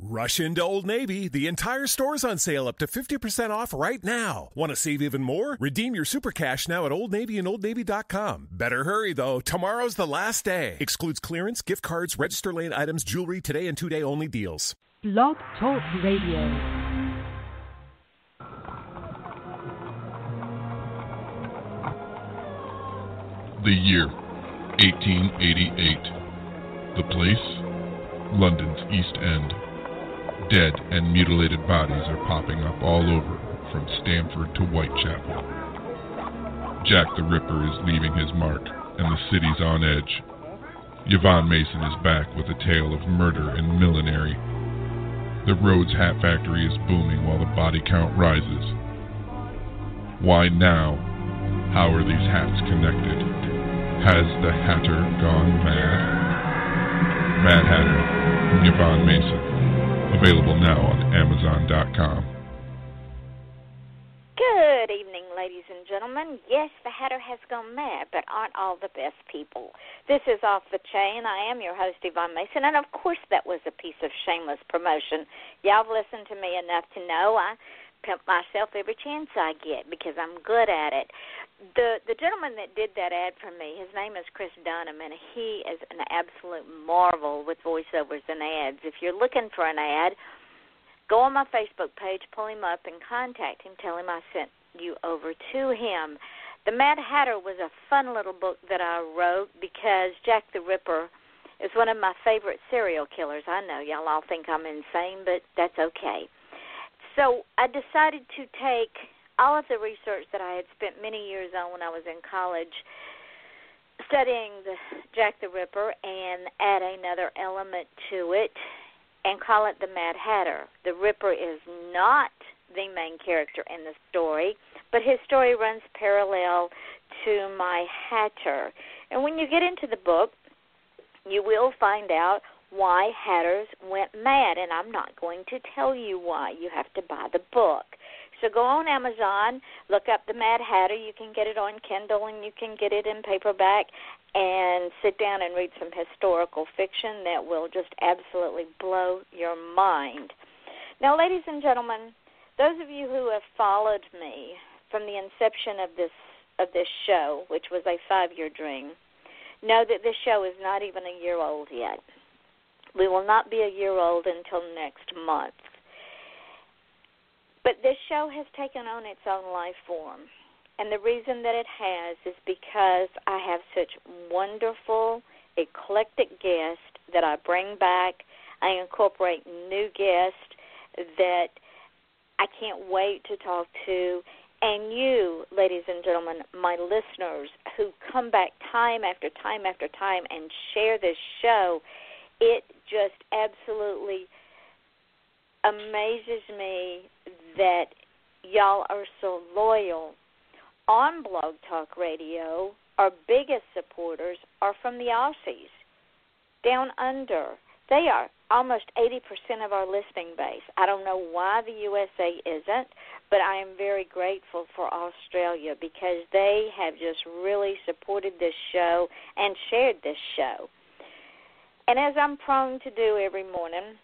Rush into Old Navy. The entire store's on sale up to 50% off right now. Want to save even more? Redeem your super cash now at Old Navy and OldNavy.com. Better hurry, though. Tomorrow's the last day. Excludes clearance, gift cards, register lane items, jewelry, today and 2-day only deals. Blog Talk Radio. The year, 1888. The place, London's East End. Dead and mutilated bodies are popping up all over, from Stamford to Whitechapel. Jack the Ripper is leaving his mark, and the city's on edge. Yvonne Mason is back with a tale of murder and millinery. The Rhodes Hat Factory is booming while the body count rises. Why now? How are these hats connected? Has the Hatter gone mad? Mad Hatter, from Yvonne Mason. Available now on Amazon.com. Good evening, ladies and gentlemen. Yes, the Hatter has gone mad, but aren't all the best people? This is Off the Chain. I am your host, Yvonne Mason, and of course that was a piece of shameless promotion. Y'all have listened to me enough to know I pimp myself every chance I get because I'm good at it. The gentleman that did that ad for me, his name is Chris Dunham, and he is an absolute marvel with voiceovers and ads. If you're looking for an ad, go on my Facebook page, pull him up, and contact him. Tell him I sent you over to him. The Mad Hatter was a fun little book that I wrote because Jack the Ripper is one of my favorite serial killers. I know y'all all think I'm insane, but that's okay. So I decided to take all of the research that I had spent many years on when I was in college studying the Jack the Ripper and add another element to it and call it the Mad Hatter. The Ripper is not the main character in the story, but his story runs parallel to my Hatter. And when you get into the book, you will find out why Hatters went mad, and I'm not going to tell you why. You have to buy the book. So go on Amazon, look up the Mad Hatter. You can get it on Kindle and you can get it in paperback and sit down and read some historical fiction that will just absolutely blow your mind. Now, ladies and gentlemen, those of you who have followed me from the inception of this show, which was a 5-year dream, know that this show is not even a year old yet. We will not be a year old until next month. But this show has taken on its own life form. And the reason that it has is because I have such wonderful, eclectic guests that I bring back. I incorporate new guests that I can't wait to talk to. And you, ladies and gentlemen, my listeners who come back time after time after time and share this show, it just absolutely amazes me that y'all are so loyal. On Blog Talk Radio, our biggest supporters are from the Aussies, down under. They are almost 80% of our listening base. I don't know why the USA isn't, but I am very grateful for Australia because they have just really supported this show and shared this show. And as I'm prone to do every morning,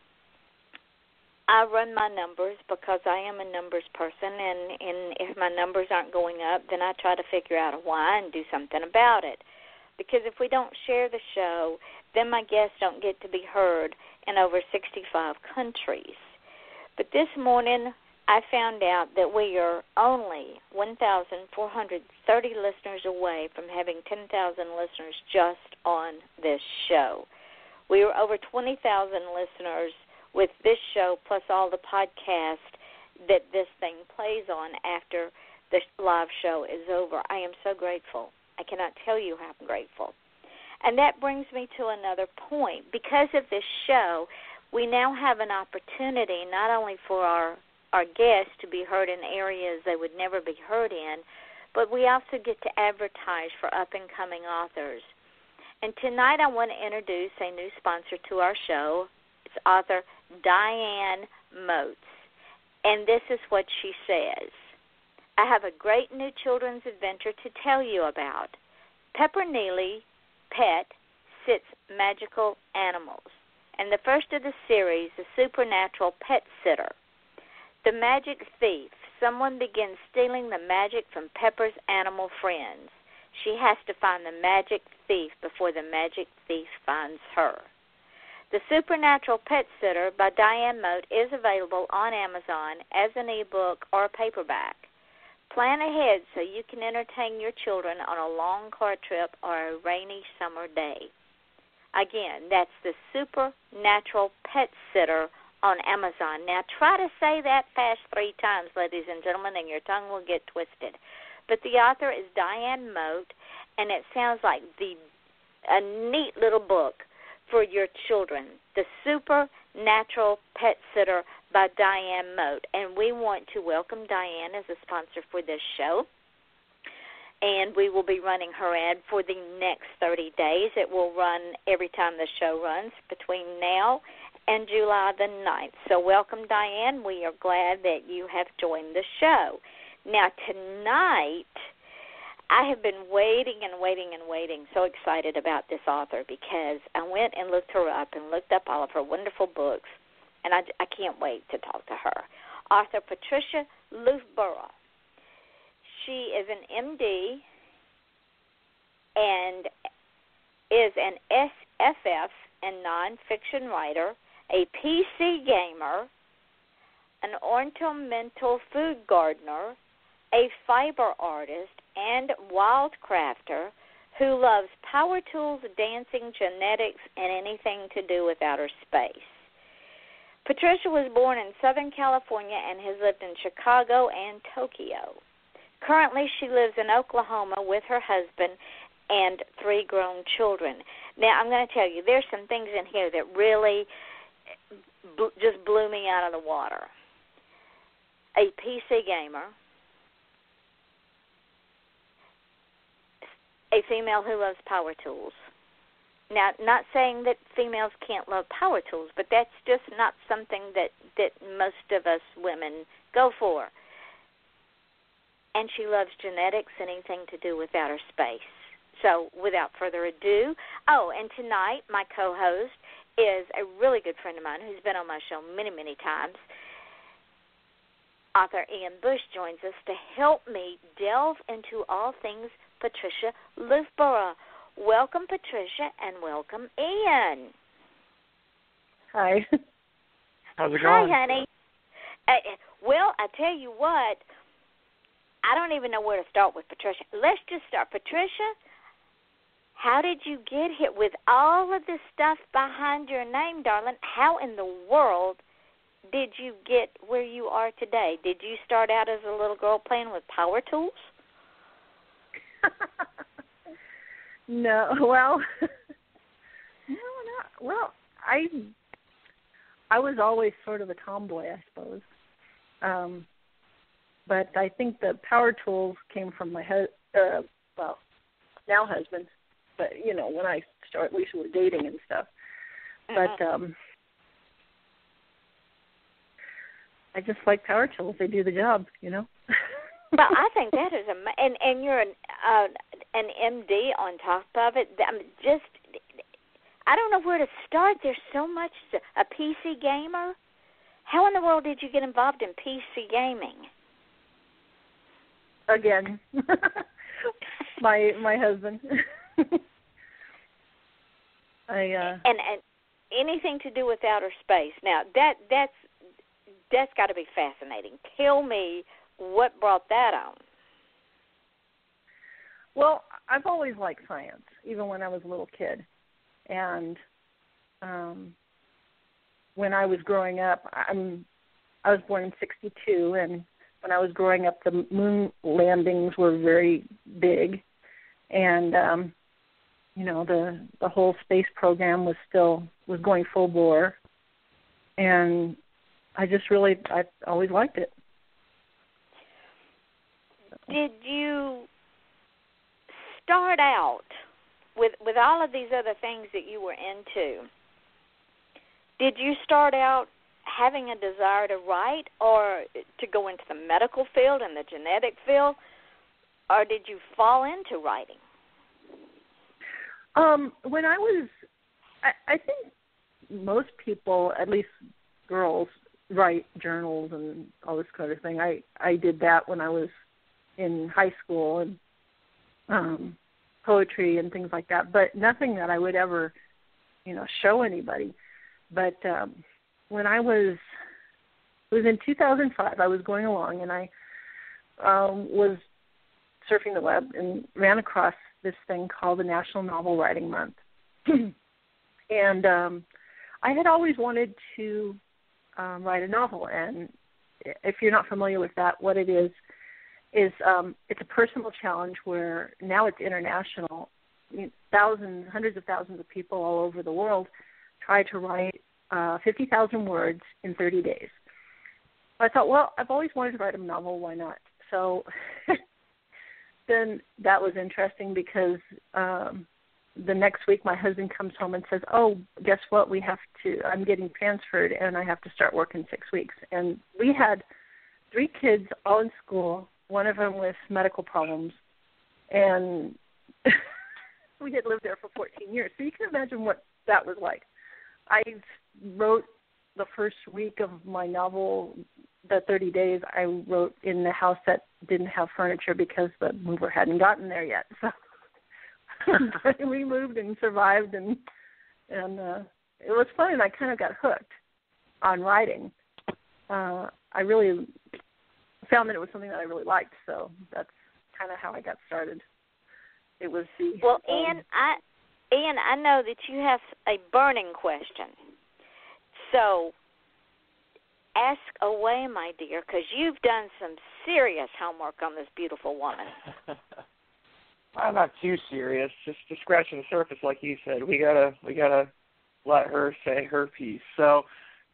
I run my numbers because I am a numbers person, and if my numbers aren't going up, then I try to figure out why and do something about it. Because if we don't share the show, then my guests don't get to be heard in over 65 countries. But this morning, I found out that we are only 1,430 listeners away from having 10,000 listeners just on this show. We are over 20,000 listeners with this show, plus all the podcasts that this thing plays on after the live show is over. I am so grateful. I cannot tell you how I'm grateful. And that brings me to another point. Because of this show, we now have an opportunity not only for our guests to be heard in areas they would never be heard in, but we also get to advertise for up-and-coming authors. And tonight I want to introduce a new sponsor to our show. It's author Diane Moats. And this is what she says. I have a great new children's adventure to tell you about. Pepper Neely Pet Sits Magical Animals. And the first of the series, The Supernatural Pet Sitter. The Magic Thief. Someone begins stealing the magic from Pepper's animal friends. She has to find the magic thief before the magic thief finds her. The Supernatural Pet Sitter by Diane Mote is available on Amazon as an ebook or a paperback. Plan ahead so you can entertain your children on a long car trip or a rainy summer day. Again, that's the Supernatural Pet Sitter on Amazon. Now, try to say that fast 3 times, ladies and gentlemen, and your tongue will get twisted. But the author is Diane Mote, and it sounds like a neat little book for your children, The Supernatural Pet Sitter by Diane Mote. And we want to welcome Diane as a sponsor for this show. And we will be running her ad for the next 30 days. It will run every time the show runs between now and July the 9th. So welcome, Diane. We are glad that you have joined the show. Now, tonight, I have been waiting, so excited about this author because I went and looked her up and looked up all of her wonderful books, and I can't wait to talk to her. Author Patricia Loofbourrow. She is an MD and is an SFF and nonfiction writer, a PC gamer, an ornamental food gardener, a fiber artist, and wildcrafter who loves power tools, dancing, genetics, and anything to do with outer space. Patricia was born in Southern California and has lived in Chicago and Tokyo. Currently, she lives in Oklahoma with her husband and 3 grown children. Now, I'm going to tell you, there's some things in here that really just blew me out of the water. A PC gamer, a female who loves power tools. Now, not saying that females can't love power tools, but that's just not something that most of us women go for. And she loves genetics, anything to do with outer space. So, without further ado, and tonight my co-host is a really good friend of mine who's been on my show many, many times. Author Ian Bush joins us to help me delve into all things Patricia Loofbourrow. Welcome, Patricia, and welcome, Ian. Hi. How's it going? Hi, honey. Well, I tell you what, I don't even know where to start with Patricia. Let's just start. Patricia, how did you get here with all of this stuff behind your name, darling? How in the world did you get where you are today? Did you start out as a little girl playing with power tools? No, well, I was always sort of a tomboy, I suppose. But I think the power tools came from my now husband. But when I started, at least we were dating and stuff. But I just like power tools. They do the job, Well, I think that is and you're an MD on top of it. I don't know where to start. There's so much. A PC gamer? How in the world did you get involved in PC gaming? Again, my husband. And anything to do with outer space. Now that's got to be fascinating. Tell me what brought that on. Well, I've always liked science, even when I was a little kid. And when I was growing up, I was born in '62, and when I was growing up, the moon landings were very big, and the whole space program was going full bore, and I always liked it. Did you start out with all of these other things that you were into? Did you start out having a desire to write or to go into the medical field and the genetic field, or did you fall into writing? When I was, I think most people, at least girls, write journals and all this kind of thing. I did that when I was in high school, and poetry and things like that, but nothing that I would ever, show anybody. But when it was in 2005, I was going along, and I was surfing the web and ran across this thing called the National Novel Writing Month. And I had always wanted to write a novel, and if you're not familiar with that, what it is it's a personal challenge where now it's international. Thousands, hundreds of thousands of people all over the world try to write 50,000 words in 30 days. I thought, well, I've always wanted to write a novel, why not? So then that was interesting because the next week my husband comes home and says, oh, guess what, I'm getting transferred and I have to start work in 6 weeks. And we had 3 kids all in school, one of them with medical problems, and we had lived there for 14 years. So you can imagine what that was like. I wrote the first week of my novel, the 30 days, I wrote in the house that didn't have furniture because the mover hadn't gotten there yet. So we moved and survived, and it was fun, and I kind of got hooked on writing. I really found that it was something that I really liked, so that's kind of how I got started. It was the... Well, Anne, I know that you have a burning question. So ask away, my dear, because you've done some serious homework on this beautiful woman. I'm not too serious, just scratching the surface, like you said. We gotta let her say her piece. So,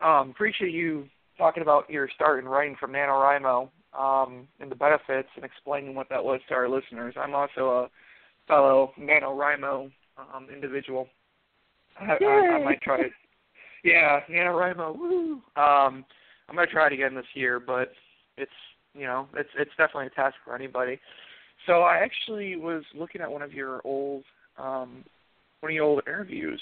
appreciate you talking about your start in writing from NaNoWriMo and the benefits and explaining what that was to our listeners. I'm also a fellow NaNoWriMo individual. I might try it. Yeah, NaNoWriMo. Woo! I'm gonna try it again this year, but it's definitely a task for anybody. So I actually was looking at one of your old interviews,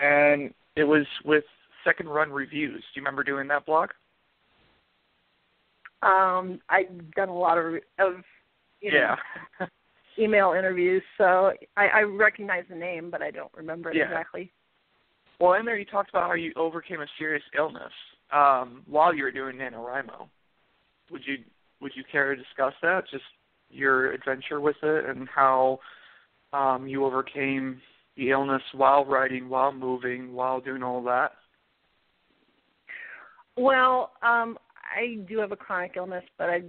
and it was with Second Run Reviews. Do you remember doing that blog? I've done a lot of email interviews, so I recognize the name, but I don't remember it exactly. Well, in there you talked about how you overcame a serious illness while you were doing NaNoWriMo. Would you care to discuss that? Just your adventure with it and how you overcame the illness while writing, while moving, while doing all that? Well, I do have a chronic illness, but I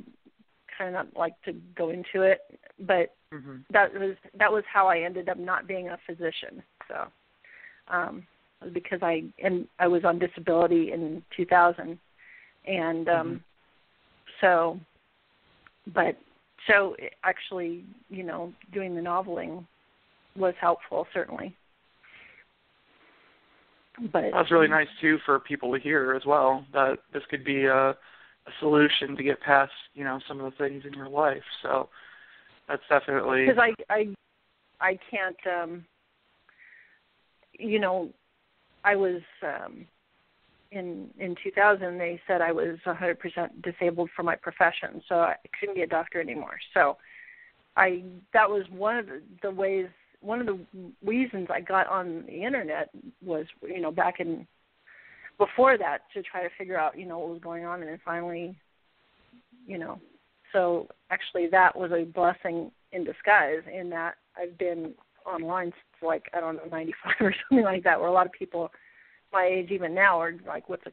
kind of not like to go into it. But that was how I ended up not being a physician. So because I was on disability in 2000, and so actually, doing the noveling was helpful, certainly. But that's really nice too for people to hear as well, that this could be a solution to get past, some of the things in your life. So that's definitely, because I can't, I was in 2000. They said I was 100% disabled for my profession, so I couldn't be a doctor anymore. So that was one of the reasons I got on the internet was, back in before that, to try to figure out, what was going on, and then finally, so actually that was a blessing in disguise in that I've been online since 95 or something like that, where a lot of people my age even now are like, what's a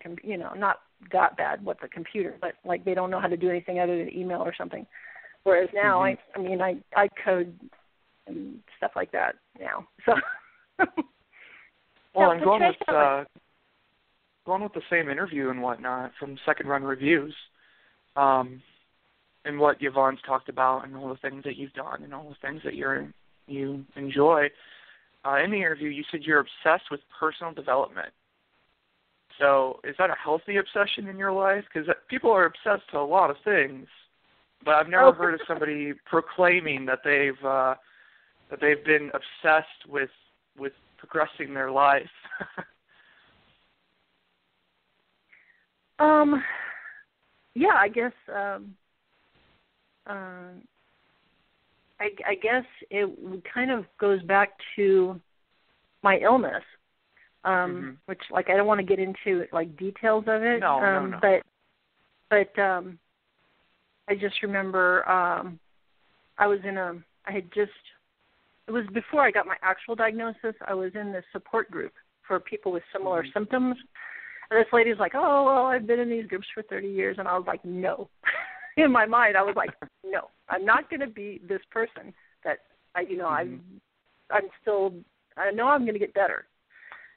not that bad, what's a computer, but like they don't know how to do anything other than email or something. Whereas now, I code and stuff like that now. So, well, I'm going with the same interview and whatnot from Second Run Reviews, and what Yvonne's talked about, and all the things that you've done, and all the things that you enjoy. In the interview, you said you're obsessed with personal development. So, is that a healthy obsession in your life? Because people are obsessed to a lot of things, but I've never heard of somebody proclaiming that they've been obsessed with progressing their life. Yeah, I guess. I guess it kind of goes back to my illness, which, like, I don't want to get into like details of it. No. But I just remember it was before I got my actual diagnosis. I was in this support group for people with similar symptoms. And this lady's like, oh, well, I've been in these groups for 30 years. And I was like, no. In my mind, I was like, no, I'm not going to be this person that, I know I'm going to get better.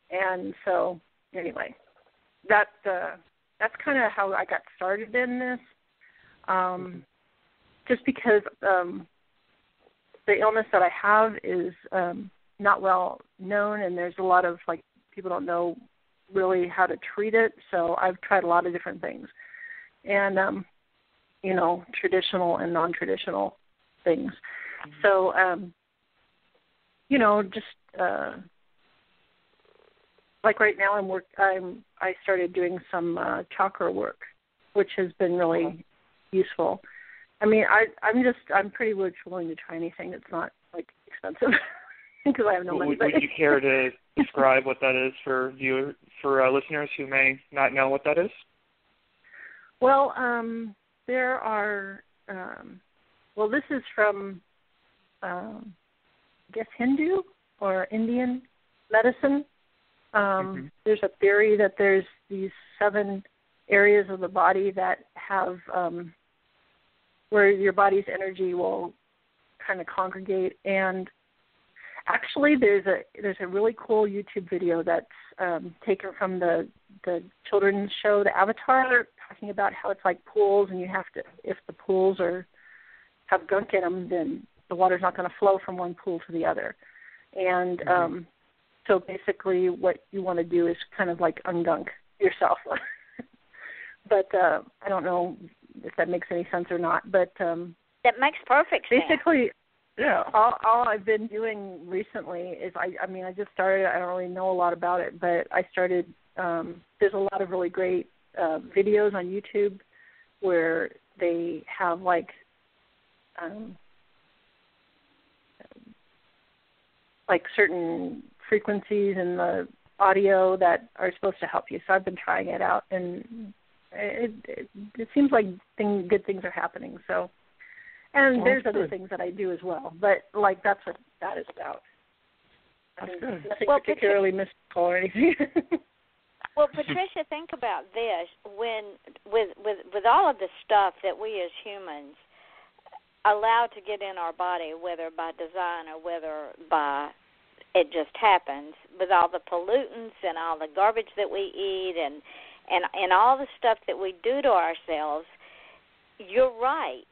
And so, anyway, that's kind of how I got started in this. Just because the illness that I have is not well known, and there's a lot of, like, people don't know really how to treat it. So I've tried a lot of different things, and traditional and non-traditional things. So like right now I started doing some chakra work, which has been really useful. I mean, I'm pretty much willing to try anything that's not, like, expensive because I have no money. Would you care to describe what that is for listeners who may not know what that is? Well, there are. This is from, I guess, Hindu or Indian medicine. There's a theory that there's these 7 areas of the body that have where your body's energy will kind of congregate. And actually, there's a really cool YouTube video that's taken from the children's show, The Avatar, talking about how it's like pools, and you have to, if the pools have gunk in them, then the water's not going to flow from one pool to the other. And so basically what you want to do is kind of like ungunk yourself. But I don't know if that makes any sense or not. But that makes perfect sense. Basically, yeah, all I've been doing recently is I just started. I don't really know a lot about it, but I started. There's a lot of really great videos on YouTube where they have like certain frequencies in the audio that are supposed to help you. So I've been trying it out, and it seems like good things are happening. So, and there's other things that I do as well, but like that's what that is about. Nothing particularly mystical or anything. Well, Patricia, think about this: when with all of the stuff that we as humans allow to get in our body, whether by design or whether by it just happens, with all the pollutants and all the garbage that we eat and all the stuff that we do to ourselves, you're right.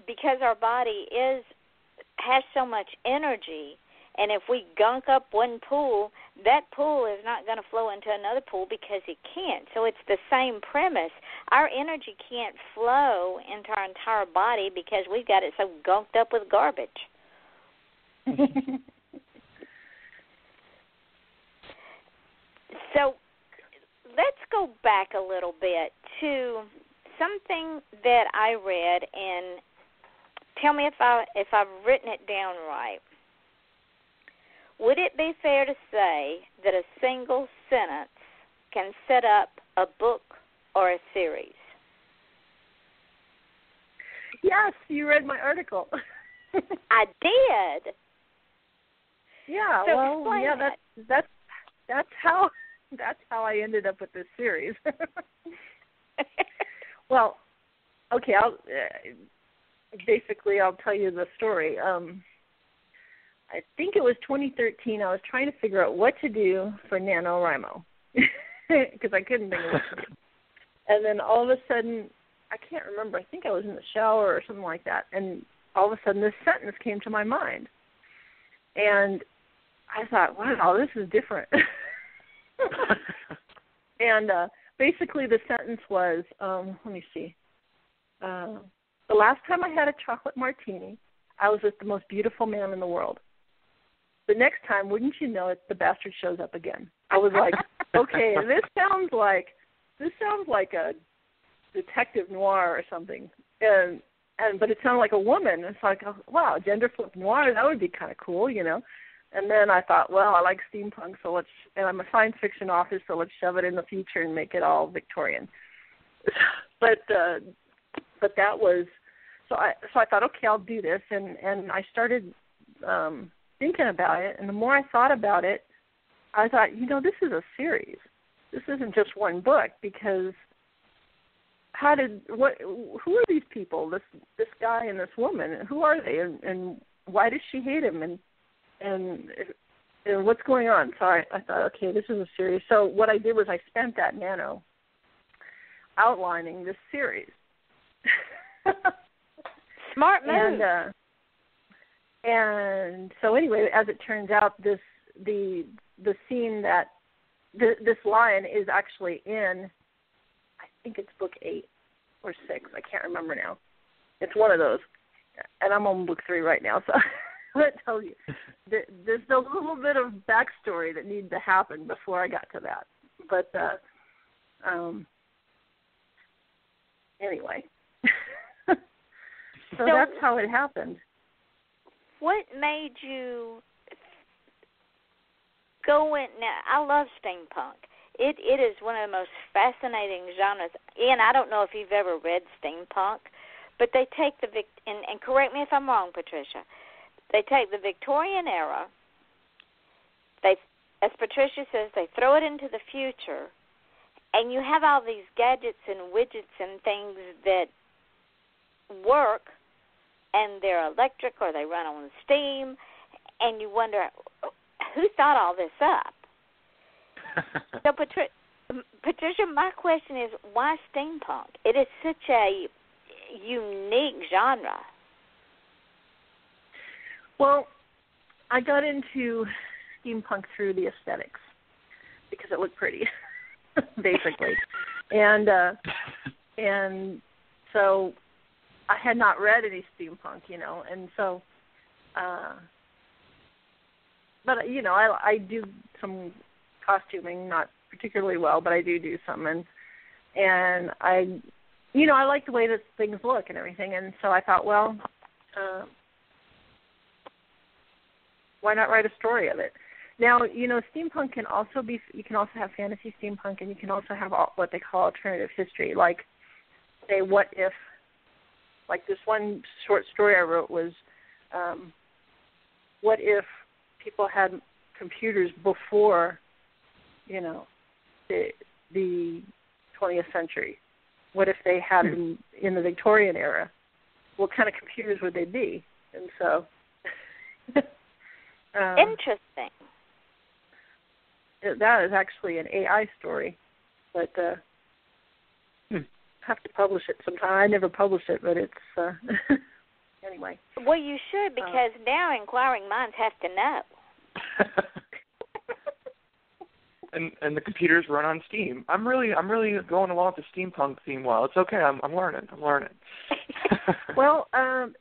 Because our body has so much energy, and if we gunk up one pool, that pool is not going to flow into another pool because it can't. So it's the same premise. Our energy can't flow into our entire body because we've got it so gunked up with garbage. So let's go back a little bit to something that I read, and tell me if I've written it down right. Would it be fair to say that a single sentence can set up a book or a series? Yes, you read my article. I did. Yeah, so well, yeah, that's how I ended up with this series. Well, okay, I'll tell you the story. I think it was 2013. I was trying to figure out what to do for NaNoWriMo because I couldn't think of what to do. And then all of a sudden, I can't remember. I think I was in the shower or something like that. And all of a sudden, this sentence came to my mind. And I thought, wow, this is different. And basically the sentence was, let me see. The last time I had a chocolate martini, I was with the most beautiful man in the world. The next time, wouldn't you know it, the bastard shows up again. I was like, okay, this sounds like this sounds like a detective noir or something, but it sounded like a woman. It's like, oh, wow, gender flip noir, that would be kind of cool, you know. And then I thought, well, I like steampunk, and I'm a science fiction author, so let's shove it in the future and make it all Victorian. But that was, so I thought, okay, I'll do this, and I started thinking about it, and the more I thought about it, I thought, this is a series. This isn't just one book, because who are these people? This guy and this woman, who are they, and why does she hate him, and what's going on? So I thought, okay, this is a series. So what I did was I spent that nano outlining this series. Smart move. And so anyway, as it turns out, the scene that this line is actually in, I think it's book 8 or 6. I can't remember now. It's one of those, and I'm on book 3 right now. So that tells you there's a little bit of backstory that needed to happen before I got to that. But anyway, so that's how it happened. What made you go in? Now, I love steampunk. It is one of the most fascinating genres. Ian, I don't know if you've ever read steampunk, but they take and correct me if I'm wrong, Patricia. They take the Victorian era. They, as Patricia says, they throw it into the future, and you have all these gadgets and widgets and things that work, and they're electric or they run on steam, and you wonder, who thought all this up? So, Patricia, my question is, why steampunk? It is such a unique genre. Well, I got into steampunk through the aesthetics because it looked pretty, basically, and so I had not read any steampunk, and so, but I do some costuming, not particularly well, but I do some, and I like the way that things look and everything, and so I thought, well, why not write a story of it? Now, steampunk can also be, you can also have fantasy steampunk, and you can also have what they call alternative history, like, say, what if, like this one short story I wrote was, what if people had computers before, the 20th century? What if they had them in the Victorian era? What kind of computers would they be? And so... interesting. That is actually an AI story, but have to publish it sometime. I never published it, but it's anyway. Well, you should, because now inquiring minds have to know. and the computers run on Steam. I'm really going along with the steampunk theme. Well, it's okay. I'm learning. Well,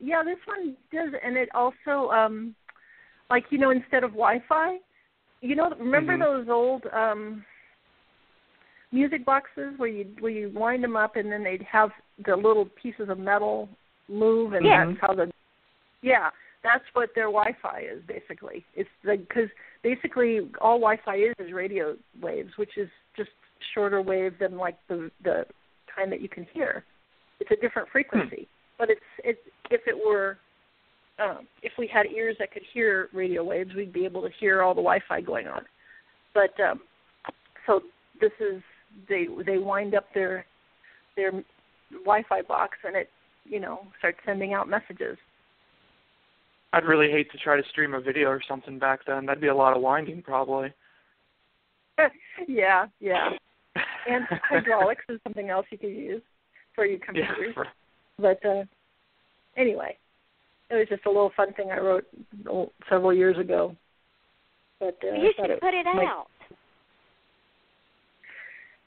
yeah, this one does, and it also, instead of Wi-Fi, remember those old music boxes where you wind them up and then they'd have the little pieces of metal move, and that's how that's what their Wi-Fi is basically. It's because basically all Wi-Fi is radio waves, which is just shorter wave than like the kind that you can hear. It's a different frequency, but it's if it were if we had ears that could hear radio waves, we'd be able to hear all the Wi-Fi going on. But so this is they wind up their Wi-Fi box, and it starts sending out messages. I'd really hate to try to stream a video or something back then. That'd be a lot of winding, probably. yeah. And hydraulics is something else you could use for your computers. Yeah, But anyway, it was just a little fun thing I wrote several years ago. But you should put it out.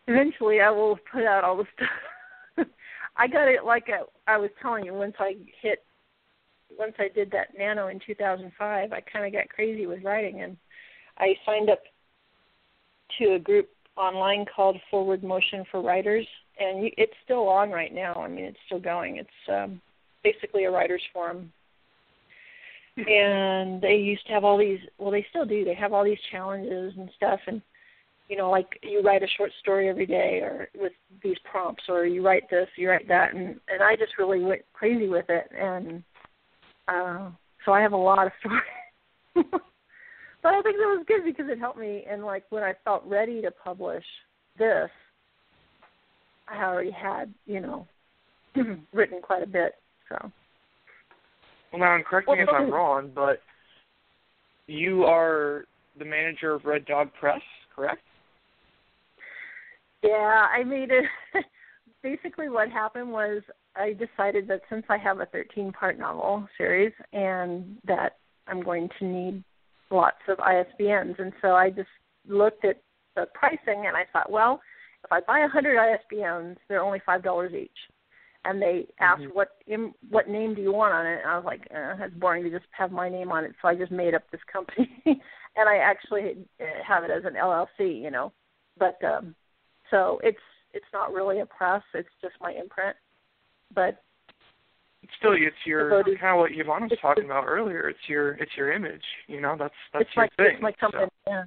Eventually, I will put out all the stuff. I got it I was telling you, once I did that nano in 2005, I kind of got crazy with writing, and I signed up to a group online called Forward Motion for Writers, and it's still on right now. I mean, it's still going. It's basically a writer's forum. And they used to have all these, well, they still do. They have all these challenges and stuff, and, like you write a short story every day or with these prompts, or you write this, you write that, and I just really went crazy with it, and so I have a lot of stories. But I think that was good because it helped me, and like when I felt ready to publish this, I already had, written quite a bit, so. Well, now, and correct me if I'm wrong, but you are the manager of Red Dog Press, correct? Yeah, I made it. Basically what happened was I decided that since I have a 13-part novel series and that I'm going to need lots of ISBNs, and so I just looked at the pricing and I thought, well, if I buy 100 ISBNs, they're only $5 each. And they asked, what name do you want on it? And I was like, that's boring to just have my name on it. So I just made up this company, and I actually have it as an LLC, But so it's not really a press; it's just my imprint. But still, it's your kind of what Yvonne was talking about earlier. It's your image, That's it's your thing. It's my company. So.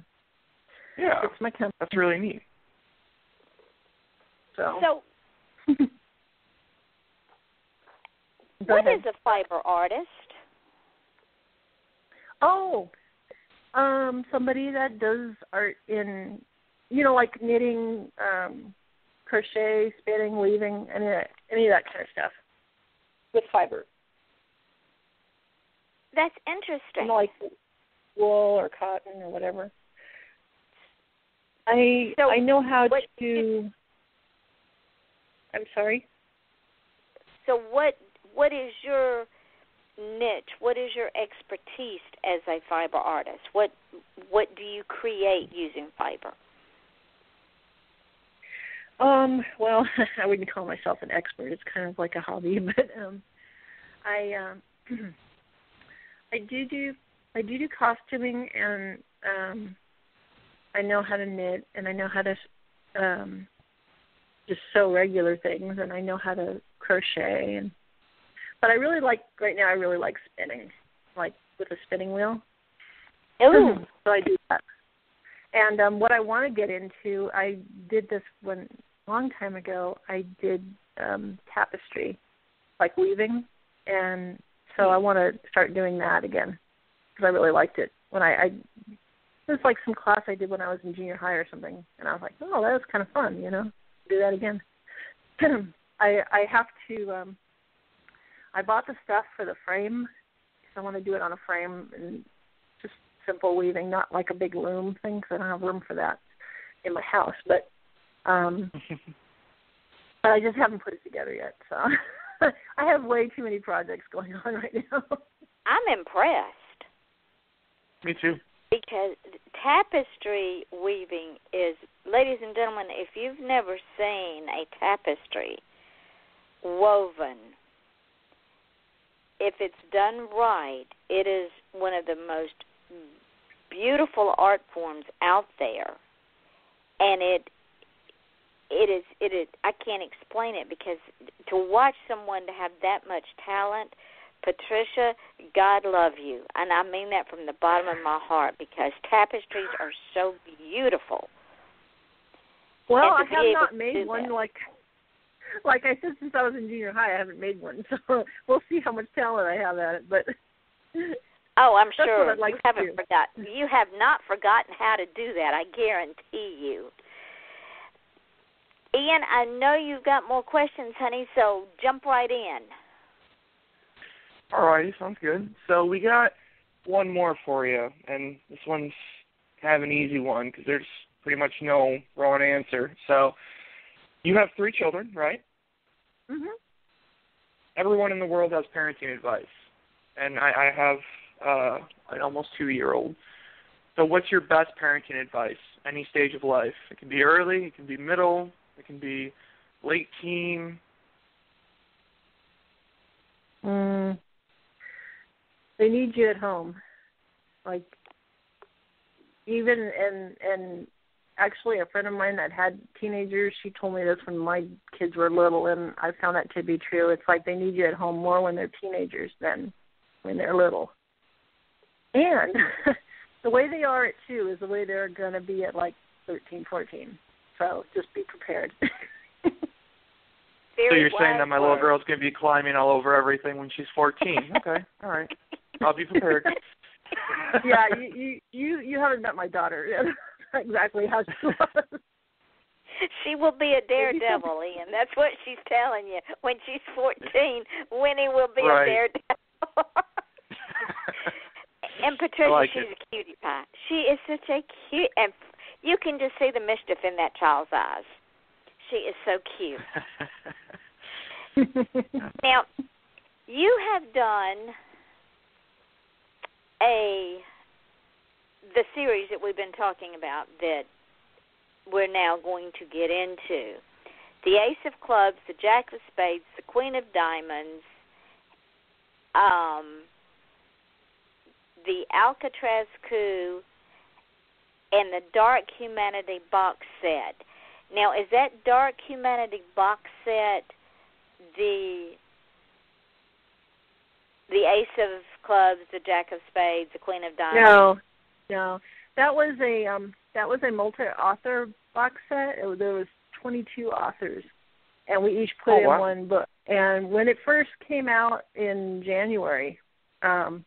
Yeah, it's my company. That's really neat. So what is a fiber artist? Oh, somebody that does art in, like knitting, crochet, spinning, weaving, any of that kind of stuff with fiber. That's interesting. Like wool or cotton or whatever. I know how to. I'm sorry? So what is your niche? What is your expertise as a fiber artist? What do you create using fiber? Well, I wouldn't call myself an expert. It's kind of like a hobby, but I do costuming, and I know how to knit, and I know how to just sew regular things, and I know how to crochet, but I really like spinning, like with a spinning wheel. Ooh. So I do that. And what I want to get into, I did this one long time ago. I did tapestry, like weaving, and so I want to start doing that again because I really liked it. When it was like some class I did when I was in junior high or something, and I was like, oh, that was kind of fun, do that again. I have to. I bought the stuff for the frame because I want to do it on a frame and just simple weaving, not like a big loom thing because I don't have room for that in my house. But I just haven't put it together yet. So I have way too many projects going on right now. I'm impressed. Me too. Because tapestry weaving is, ladies and gentlemen, if you've never seen a tapestry woven, if it's done right, it is one of the most beautiful art forms out there. And it is I can't explain it, because to watch someone to have that much talent, Patricia, God love you. And I mean that from the bottom of my heart, because tapestries are so beautiful. Well, I have not made one like I said, since I was in junior high, I haven't made one. So we'll see how much talent I have at it. But oh, I'm that's sure what I'd like you haven't forgotten. You have not forgotten how to do that, I guarantee you. Ian, I know you've got more questions, honey, so jump right in. All righty, sounds good. So we got one more for you, and this one's kind of an easy one because there's pretty much no wrong answer. So you have 3 children, right? Mhm. Everyone in the world has parenting advice, and I have an almost 2-year-old. So what's your best parenting advice? Any stage of life. It can be early, it can be middle, it can be late teen. They need you at home, like even and actually a friend of mine that had teenagers, she told me this when my kids were little, and I found that to be true. It's like they need you at home more when they're teenagers than when they're little. And the way they are at 2 is the way they're going to be at like 13, 14. So just be prepared. So you're saying that my little girl's going to be climbing all over everything when she's 14. Okay, all right. I'll be prepared. Yeah, you haven't met my daughter yet. Exactly how she was. She will be a daredevil, Ian. That's what she's telling you. When she's 14, Winnie will be a daredevil. And Patricia, she's a cutie pie. She is such a cute, and you can just see the mischief in that child's eyes. She is so cute. Now, you have done the series that we've been talking about that we're now going to get into. The Ace of Clubs, the Jack of Spades, the Queen of Diamonds, the Alcatraz Coup, and the Dark Humanity box set. Now, is that Dark Humanity box set the Ace of Clubs, the Jack of Spades, the Queen of Diamonds? No. That was a multi-author box set. There was 22 authors, and we each put in one book. And when it first came out in January, I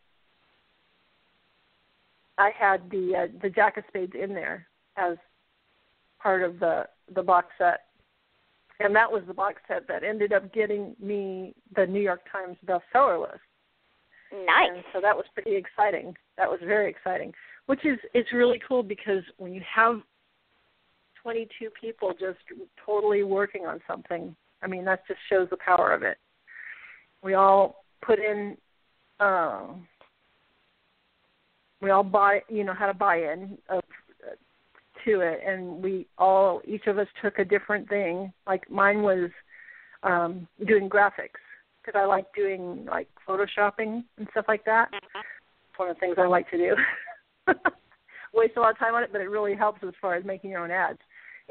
had the Jack of Spades in there as part of the box set. And that was the box set that ended up getting me the New York Times bestseller list. Nice. And so that was pretty exciting. That was very exciting, it's really cool because when you have 22 people just totally working on something, I mean, that just shows the power of it. We all put in, we all had a buy-in to it, and each of us took a different thing. Like mine was doing graphics, because I like doing like photoshopping and stuff like that. It's one of the things I like to do. Waste a lot of time on it, but it really helps as far as making your own ads.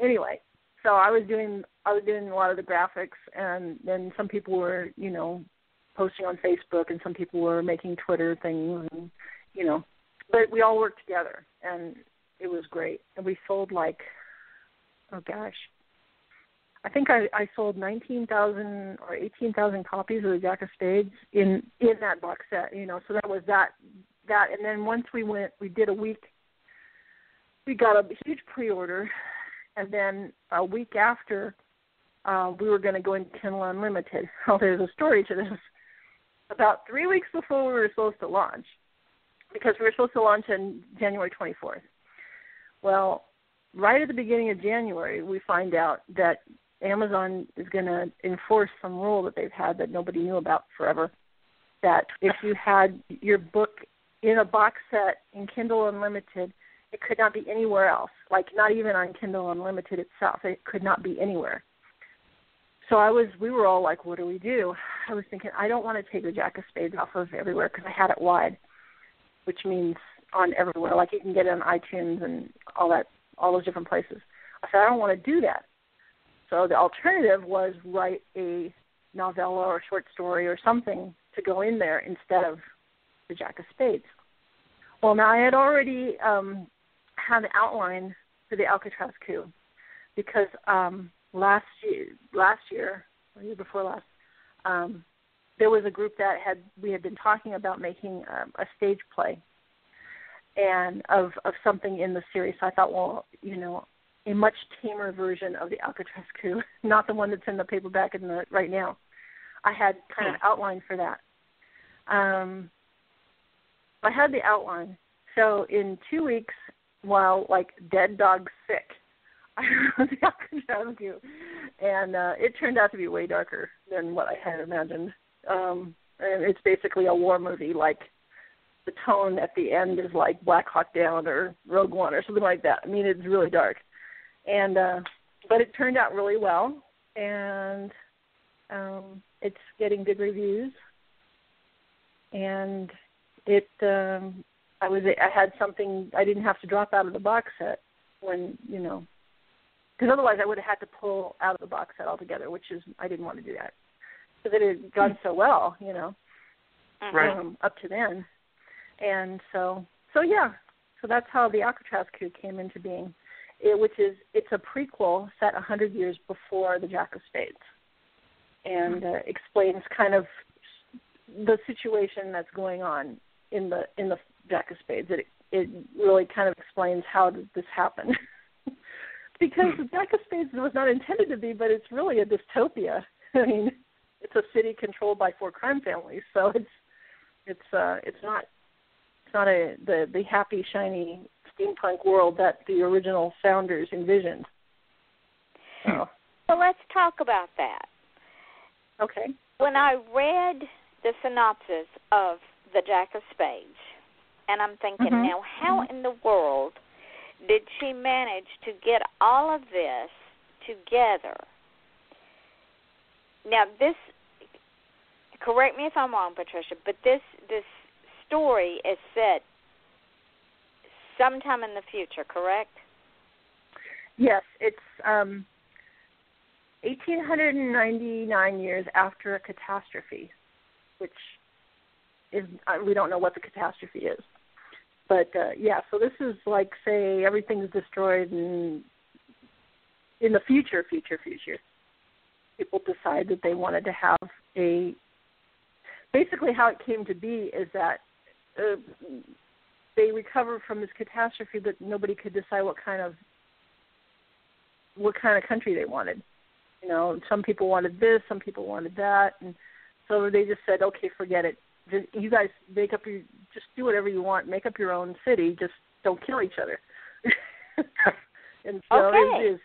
Anyway, so I was doing a lot of the graphics, and then some people were, posting on Facebook, and some people were making Twitter things, and but we all worked together, and it was great. And we sold I think I sold 19,000 or 18,000 copies of the Jack of Spades in that box set, so that was that. And then once we did a week, we got a huge pre-order, and then a week after, we were going to go into Kindle Unlimited. Well, there's a story to this. About 3 weeks before we were supposed to launch, because we were supposed to launch on January 24th. Well, right at the beginning of January, we find out that Amazon is going to enforce some rule that they've had that nobody knew about forever, that if you had your book in a box set in Kindle Unlimited, it could not be anywhere else, like not even on Kindle Unlimited itself. It could not be anywhere. So we were all like, what do we do? I was thinking, I don't want to take the Jack of Spades off of everywhere because I had it wide, which means on everywhere. Like you can get it on iTunes and all those different places. I said, I don't want to do that. So the alternative was write a novella or short story or something to go in there instead of the Jack of Spades. Well, now I had already had an outline for the Alcatraz Coup because last year, or year before last, there was a group that we had been talking about making a stage play and of something in the series. So I thought, well, a much tamer version of the Alcatraz Coup, not the one that's in the paperback right now. I had kind of outlined for that. I had the outline. So in 2 weeks, while dead dog sick, I wrote the Alcatraz Coup, and it turned out to be way darker than what I had imagined. And it's basically a war movie. Like the tone at the end is like Black Hawk Down or Rogue One or something like that. I mean, it's really dark. And but it turned out really well, and it's getting good reviews. And I had something I didn't have to drop out of the box set when because otherwise I would have had to pull out of the box set altogether, I didn't want to do that because it had gone so well, Right. up to then. And so that's how the Alcatraz coup came into being, it's a prequel set 100 years before the Jack of Spades, and explains kind of the situation that's going on in the Jack of Spades. It really kind of explains how did this happen, because the Jack of Spades was not intended to be, but it's really a dystopia. I mean, it's a city controlled by 4 crime families, so it's not the happy, shiny steampunk world that the original founders envisioned. So let's talk about that. Okay. When I read the synopsis of the Jack of Spades, and I'm thinking, now how in the world did she manage to get all of this together? Now, this, correct me if I'm wrong, Patricia, but this story is set sometime in the future, correct? Yes, it's 1,899 years after a catastrophe, which is, we don't know what the catastrophe is. But, so this is like, say, everything's destroyed and in the future. People decide that they wanted to have basically how it came to be is that they recovered from this catastrophe, but nobody could decide what kind of country they wanted. Some people wanted this, some people wanted that, and so they just said, okay, forget it. You guys just do whatever you want, make up your own city, just don't kill each other. And so it is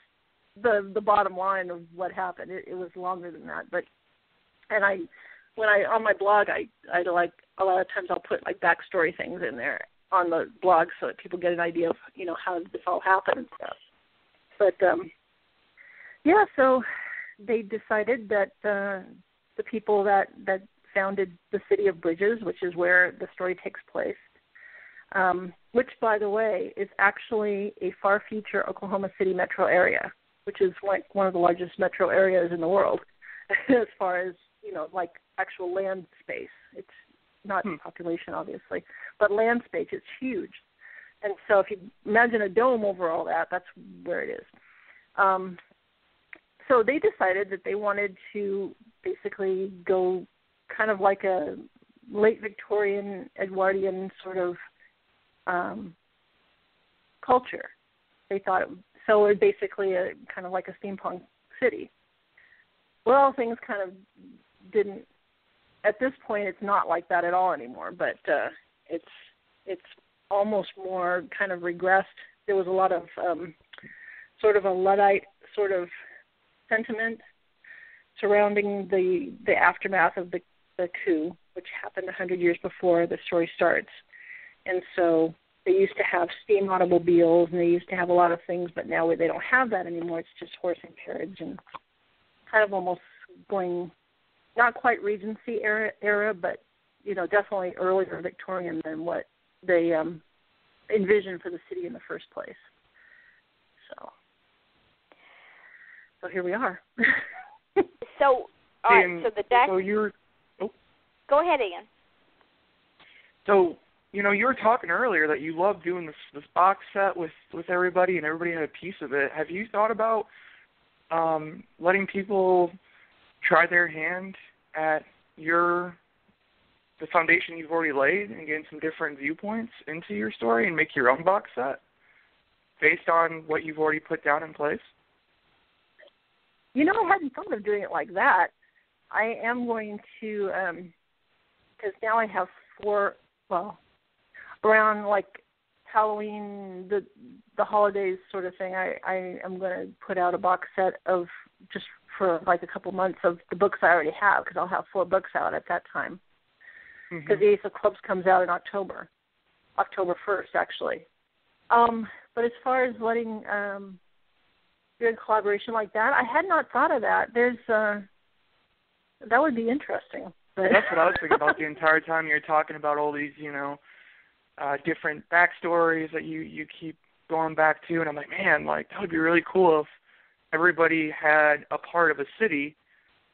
the bottom line of what happened. It was longer than that, but on my blog, I like a lot of times I'll put like backstory things in there on the blog so that people get an idea of how this all happened and stuff. But so they decided that the people that founded the city of Bridges, which is where the story takes place, which, by the way, is actually a far future Oklahoma City metro area, which is like one of the largest metro areas in the world as far as, like actual land space. It's not population, obviously, but land space, it's huge. And so if you imagine a dome over all that, that's where it is. So they decided that they wanted to basically go kind of like a late Victorian, Edwardian sort of culture. They thought it was basically kind of like a steampunk city. Well, things kind of didn't. At this point, it's not like that at all anymore. But it's almost more kind of regressed. There was a lot of sort of a Luddite sort of sentiment surrounding the aftermath of the coup, which happened 100 years before the story starts. And so they used to have steam automobiles, and they used to have a lot of things, but now they don't have that anymore. It's just horse and carriage, and kind of almost going, not quite Regency era, but, definitely earlier Victorian than what they envisioned for the city in the first place. So here we are. So, all right, so the Jack... So you're... Oh. Go ahead, Ian. So, you were talking earlier that you love doing this box set with everybody, and everybody had a piece of it. Have you thought about letting people try their hand at the foundation you've already laid and getting some different viewpoints into your story and make your own box set based on what you've already put down in place? I hadn't thought of doing it like that. I am going to, because now I have 4, around like Halloween, the holidays sort of thing, I am going to put out a box set of just for like a couple months of the books I already have, because I'll have 4 books out at that time. Because the Ace of Clubs comes out in October 1st, actually. But as far as letting doing collaboration like that, I had not thought of that. That would be interesting. But that's what I was thinking about the entire time you're talking about all these, different backstories that you keep going back to, and I'm like, man, like that would be really cool everybody had a part of a city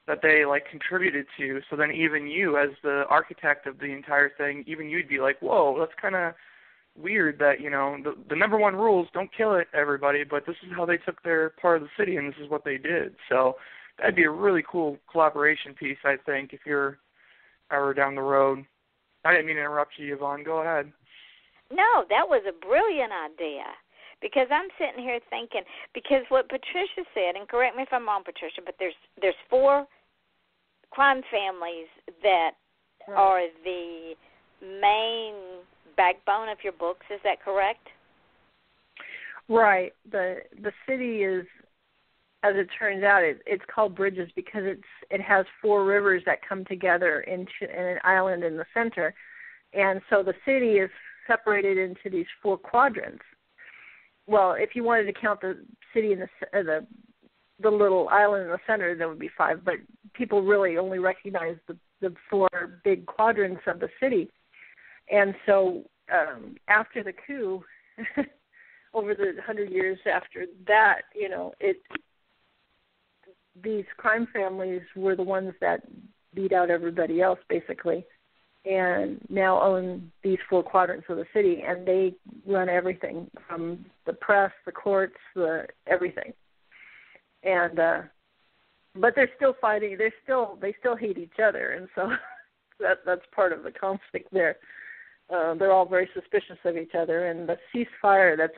that they contributed to. So then even you, as the architect of the entire thing, even you'd be like, whoa, that's kind of weird that, the number one rule is don't kill it, everybody, but this is how they took their part of the city and this is what they did. So that'd be a really cool collaboration piece, I think, if you're ever down the road. I didn't mean to interrupt you, Yvonne. Go ahead. No, that was a brilliant idea. Because I'm sitting here thinking, because what Patricia said, and correct me if I'm wrong, Patricia, but there's 4 crime families that are the main backbone of your books. Is that correct? Right. The city is, as it turns out, it's called Bridges because it has 4 rivers that come together into an island in the center, and so the city is separated into these 4 quadrants. Well, if you wanted to count the city in the little island in the center, that would be 5. But people really only recognize the 4 big quadrants of the city. And so after the coup, over the 100 years after that, these crime families were the ones that beat out everybody else, basically, and now own these 4 quadrants of the city, and they run everything from the press, the courts, everything. And but they're still fighting. They still hate each other, and so that's part of the conflict there. They're all very suspicious of each other, and the ceasefire that's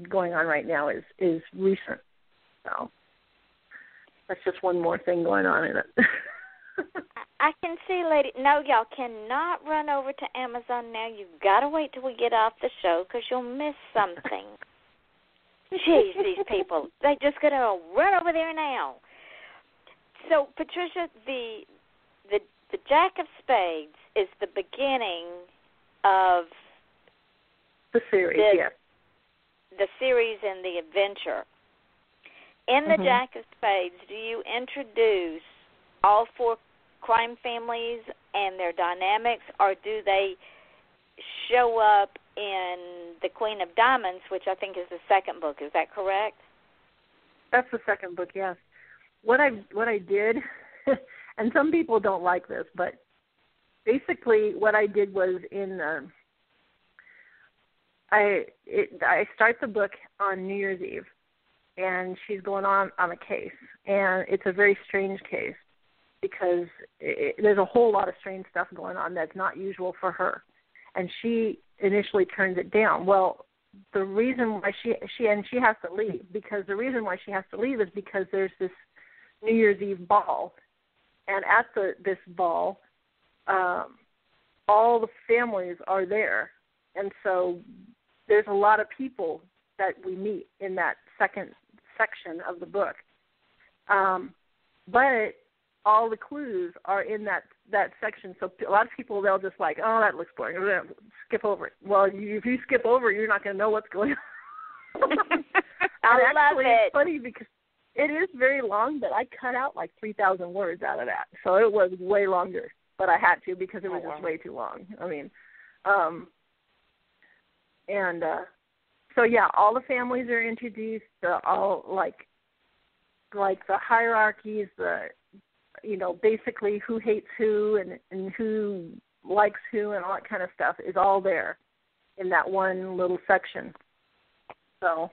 going on right now is recent. So that's just one more thing going on in it. I can see, lady. No, y'all cannot run over to Amazon now. You've got to wait till we get off the show because you'll miss something. Jeez, these people. They just got to run over there now. So, Patricia, the Jack of Spades is the beginning of the series, yes. The series and the adventure. In the Jack of Spades, do you introduce all 4 crime families and their dynamics, or do they show up in the Queen of Diamonds, which I think is the second book? Is that correct? That's the second book, yes. What I did, and some people don't like this, but basically what I did was I start the book on New Year's Eve, and she's going on a case, and it's a very strange case because there's a whole lot of strange stuff going on that's not usual for her, and she initially turns it down. Well, the reason why she has to leave, because the reason why she has to leave is because there's this New Year's Eve ball, and at this ball, all the families are there, and so there's a lot of people that we meet in that second section of the book. But all the clues are in that section, so a lot of people, they'll just like, oh, that looks boring, skip over it. Well, if you skip over it, you're not going to know what's going on. I love it. It's funny because it is very long, but I cut out like 3,000 words out of that, so it was way longer, but I had to because it was just way too long. I mean, so yeah, all the families are introduced, all like the hierarchies, basically who hates who and who likes who and all that kind of stuff is all there in that one little section. So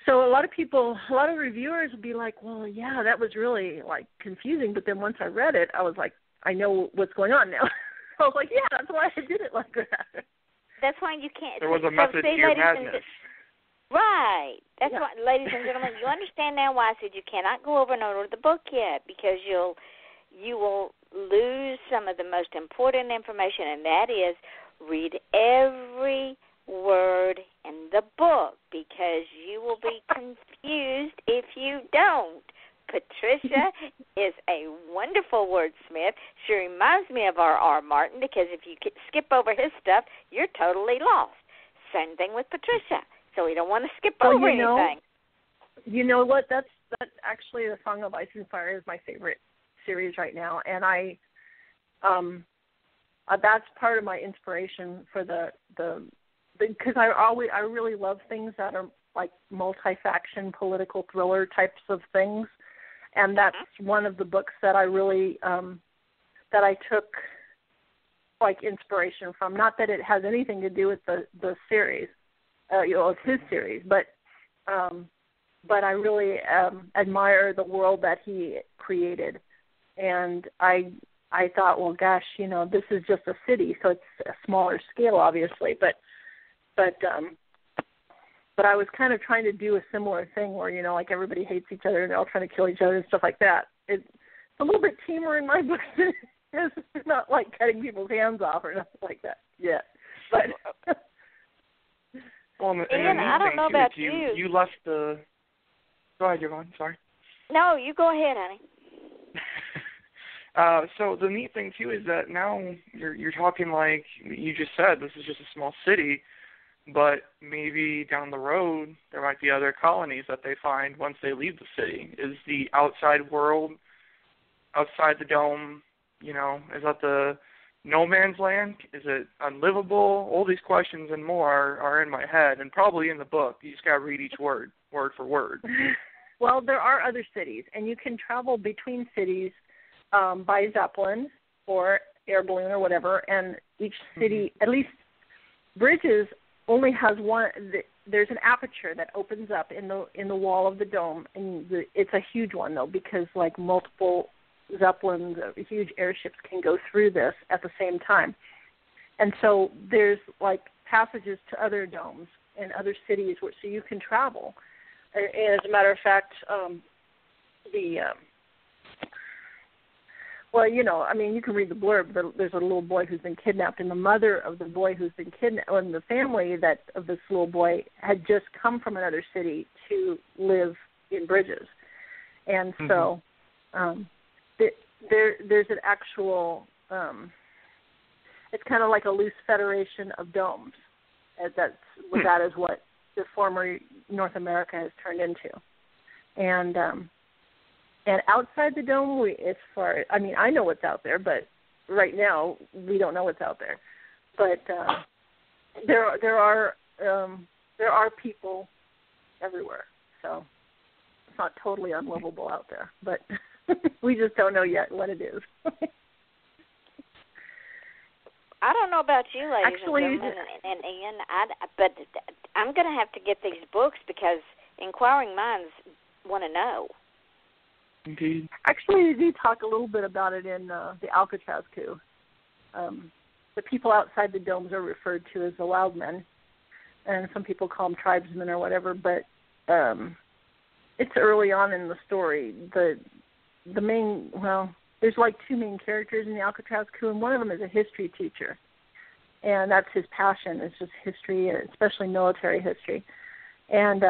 a lot of reviewers would be like, well, yeah, that was really like confusing, but then once I read it, I was like, I know what's going on now. So I was like, yeah, that's why I did it like that. That's why you can't. There was a method to your madness. Right. That's why, ladies and gentlemen, you understand now why I said you cannot go over and order the book yet, because you will lose some of the most important information, and that is read every word in the book, because you will be confused if you don't. Patricia is a wonderful wordsmith. She reminds me of R.R. Martin, because if you skip over his stuff, you're totally lost. Same thing with Patricia. So we don't want to skip over anything. You know what? That's actually the Song of Ice and Fire is my favorite series right now, and that's part of my inspiration for the because I really love things that are like multi-faction political thriller types of things. And that's one of the books that I really, that I took like inspiration from. Not that it has anything to do with the series, it's his series, but I really admire the world that he created. And I thought, well, gosh, this is just a city, so it's a smaller scale, obviously, but I was kind of trying to do a similar thing where, like everybody hates each other and they're all trying to kill each other and stuff like that. It's a little bit tamer in my books. It's not like cutting people's hands off or nothing like that yet. But well, Ian, I don't know about you. You left the. Go ahead, Yvonne. Sorry. No, you go ahead, honey. So the neat thing too is that now you're talking like you just said. This is just a small city. But maybe down the road, there might be other colonies that they find once they leave the city. Is the outside world, outside the dome, is that the no man's land? Is it unlivable? All these questions and more are in my head and probably in the book. You just got to read each word for word. Well, there are other cities, and you can travel between cities by Zeppelin or air balloon or whatever, and each city, at least Bridges, only has one. There's an aperture that opens up in the wall of the dome, and it's a huge one though, because like multiple Zeppelins, huge airships can go through this at the same time, and so there's like passages to other domes and other cities so you can travel. And as a matter of fact, well, you can read the blurb. There's a little boy who's been kidnapped, and the mother of the boy who's been kidnapped, and the family of this little boy had just come from another city to live in Bridges. And so there's an actual, it's kind of like a loose federation of domes. That is what the former North America has turned into. And outside the dome, I know what's out there, but right now we don't know what's out there. But there are people everywhere, so it's not totally unlivable out there. But we just don't know yet what it is. I don't know about you, ladies and gentlemen, and Ian, but I'm going to have to get these books because inquiring minds want to know. Indeed. Actually, you do talk a little bit about it in the Alcatraz coup. The people outside the domes are referred to as the wild men, and some people call them tribesmen or whatever, but it's early on in the story. The main, there's like two main characters in the Alcatraz coup, and one of them is a history teacher, and that's his passion. It's just history, especially military history. And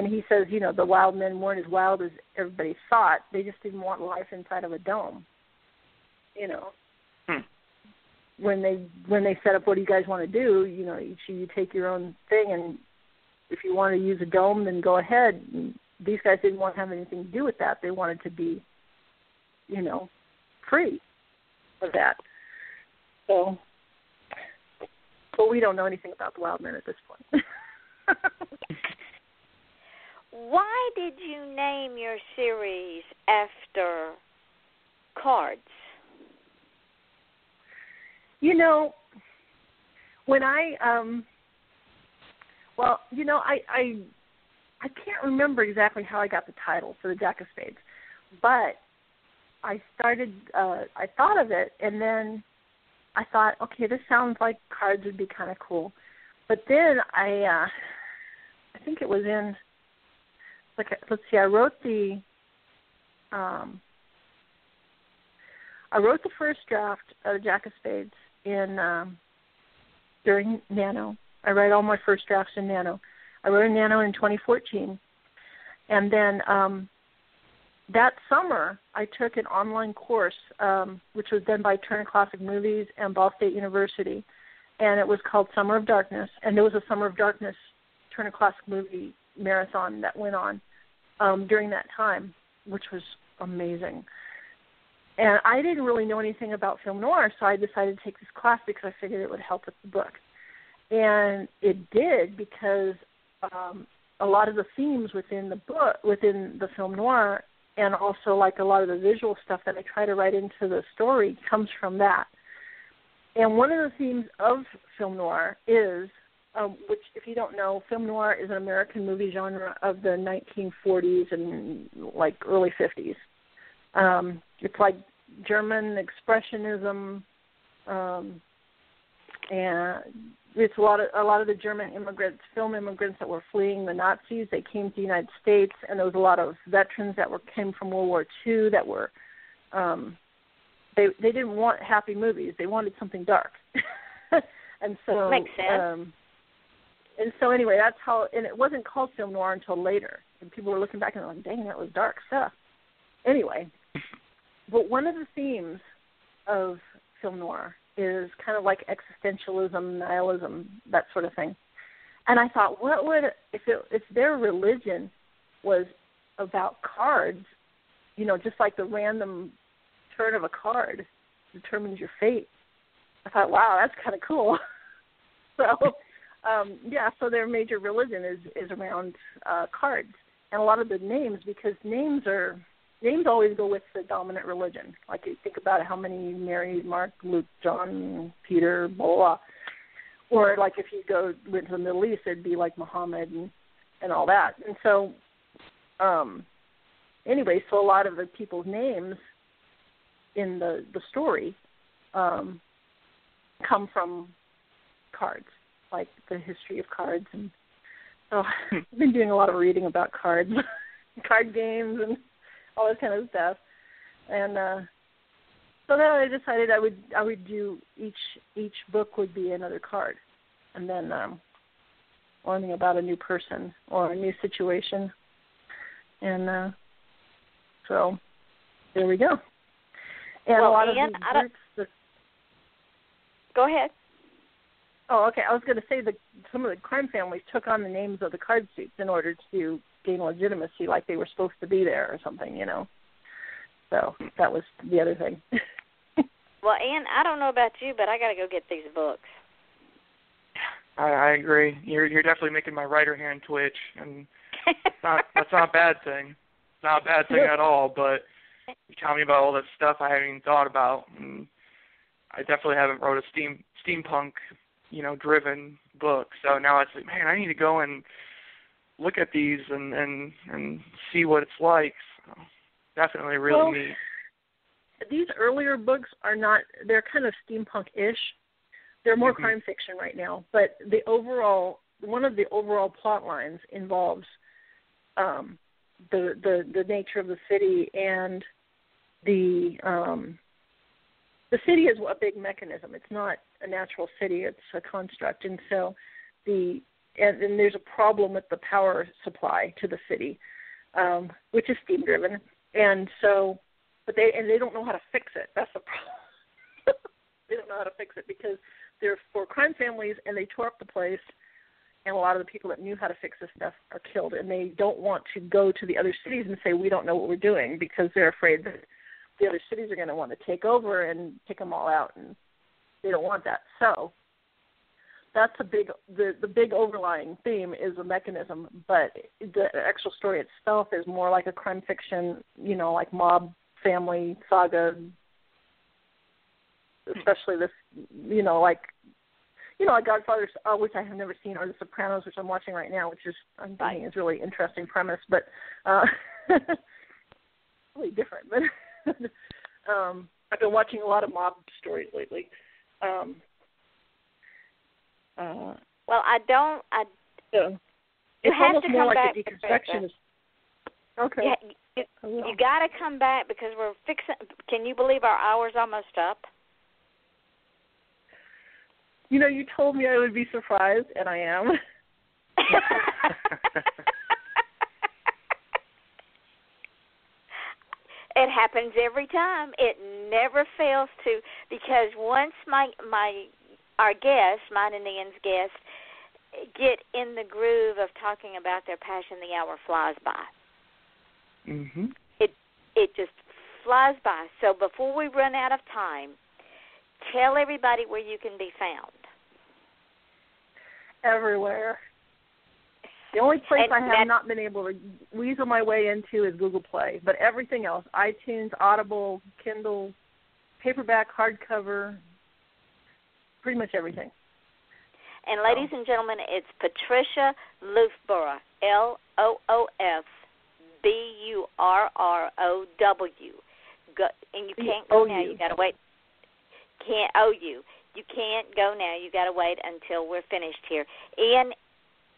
he says, the wild men weren't as wild as everybody thought. They just didn't want life inside of a dome. When they set up, what do you guys want to do? You take your own thing, and if you want to use a dome, then go ahead. And these guys didn't want to have anything to do with that. They wanted to be, free of that. So, but we don't know anything about the wild men at this point. Why did you name your series after cards? When I can't remember exactly how I got the title for the Jack of Spades, but I thought of it, and then I thought, okay, this sounds like cards would be kind of cool. But then I think it was in, let's see, I wrote the first draft of Jack of Spades during Nano. I write all my first drafts in Nano. I wrote in Nano in 2014, and then that summer I took an online course, which was done by Turner Classic Movies and Ball State University, and it was called Summer of Darkness. And there was a Summer of Darkness Turner Classic Movie marathon that went on during that time, which was amazing. And I didn't really know anything about film noir, so I decided to take this class because I figured it would help with the book. And it did, because a lot of the themes within the book, within the film noir, and also like a lot of the visual stuff that I try to write into the story comes from that. And one of the themes of film noir is, which if you don't know, film noir is an American movie genre of the 1940s and like early 50s. It's like German expressionism, and it's a lot of the German immigrants, film immigrants that were fleeing the Nazis. They came to the United States, and there was a lot of veterans that came from World War II that were they didn't want happy movies. They wanted something dark, and so makes sense. And so anyway, that's how. And it wasn't called film noir until later. And people were looking back and like, dang, that was dark stuff. Anyway, but one of the themes of film noir is kind of like existentialism, nihilism, that sort of thing. And I thought, what would if their religion was about cards, just like the random turn of a card determines your fate. I thought, wow, that's kind of cool. So, so their major religion is around cards, and a lot of the names, because names always go with the dominant religion. Like you think about how many Mary, Mark, Luke, John, Peter, blah, blah, blah. Or like if you went to the Middle East, it'd be like Muhammad and all that. And so, anyway, so a lot of the people's names in the story come from cards, like the history of cards. And so I've been doing a lot of reading about cards, card games, and all this kind of stuff. And so then I decided I would do each book would be another card, and then learning about a new person or a new situation. And so there we go. And a lot of these groups. Go ahead. Oh, okay. I was going to say that some of the crime families took on the names of the card suits in order to gain legitimacy, like they were supposed to be there or something, So that was the other thing. Well, Ann, I don't know about you, but I got to go get these books. I agree. You're definitely making my writer hand twitch, and that's not a bad thing. It's not a bad thing at all, but you tell me about all this stuff I haven't even thought about, and I definitely haven't wrote a steampunk, driven book. So now it's like, man, I need to go and look at these and see what it's like. So definitely really neat. These earlier books they're kind of steampunk-ish. They're more crime fiction right now, but one of the overall plot lines involves the nature of the city, and the city is a big mechanism. It's not a natural city; it's a construct, and so and there's a problem with the power supply to the city, which is steam driven, and so, but they don't know how to fix it. That's the problem. They don't know how to fix it because they're for crime families, and they tore up the place. And a lot of the people that knew how to fix this stuff are killed, and they don't want to go to the other cities and say, we don't know what we're doing, because they're afraid that the other cities are going to want to take over and take them all out, and they don't want that. So that's the big overlying theme is a mechanism, but the actual story itself is more like a crime fiction, like mob family saga, especially this, like Godfather, which I have never seen, or The Sopranos, which I'm watching right now, which I'm thinking is really interesting premise, but really different. But I've been watching a lot of mob stories lately. Well, I don't. It's you have almost to more come like back. a deconstruction. Okay. You got to come back because we're fixing. Can you believe our hour's almost up? You told me I would be surprised, and I am. It happens every time. It never fails to, because once our guests, mine and Ian's guests, get in the groove of talking about their passion, the hour flies by. Mhm. It just flies by. So before we run out of time, tell everybody where you can be found. Everywhere. The only place I have not been able to weasel my way into is Google Play, but everything else, iTunes, Audible, Kindle, paperback, hardcover, pretty much everything. And ladies and gentlemen, it's Patricia Loofbourrow, Loofbourrow. And you can't go now. You got to wait. Can't owe you. You can't go now. You got to wait until we're finished here. Ian,